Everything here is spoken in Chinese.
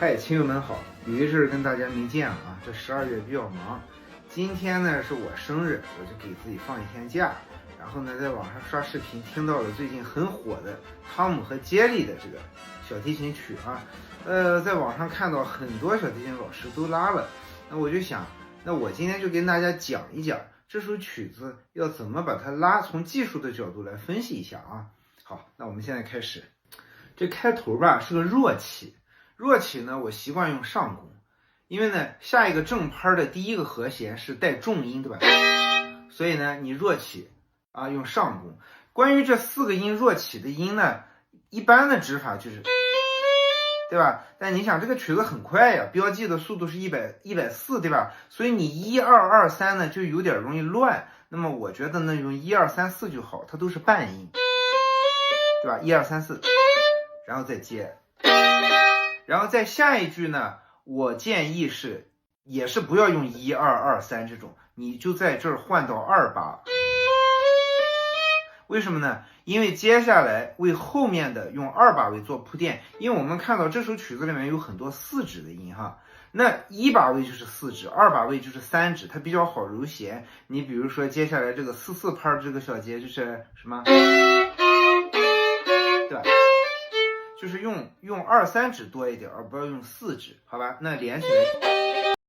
嗨，亲友们好！有一阵儿跟大家没见了啊，这12月比较忙。今天呢是我生日，我就给自己放一天假。然后呢，在网上刷视频听到了最近很火的汤姆和杰利的这个小提琴曲啊，在网上看到很多小提琴老师都拉了，那我就想，那我今天就跟大家讲一讲这首曲子要怎么把它拉，从技术的角度来分析一下啊。好，那我们现在开始。这开头吧是个弱起。弱起呢，我习惯用上弓，因为呢下一个正拍的第一个和弦是带重音，对吧？所以呢你弱起啊用上弓。关于这4个音弱起的音呢，一般的指法就是，对吧？但你想这个曲子很快呀，标记的速度是140，对吧？所以你1、2、2、3呢就有点容易乱。那么我觉得呢用1、2、3、4就好，它都是半音，对吧？1、2、3、4，然后再接。然后在下一句呢，我建议也是不要用1、2、2、3这种，你就在这儿换到2、8。为什么呢？因为接下来为后面的用2把位做铺垫，因为我们看到这首曲子里面有很多4指的音哈，那1把位就是4指，2把位就是3指，它比较好揉弦。你比如说接下来这个4/4拍这个小节就是什么？对吧？就是用2、3指多一点，而不要用4指，好吧？那连起来。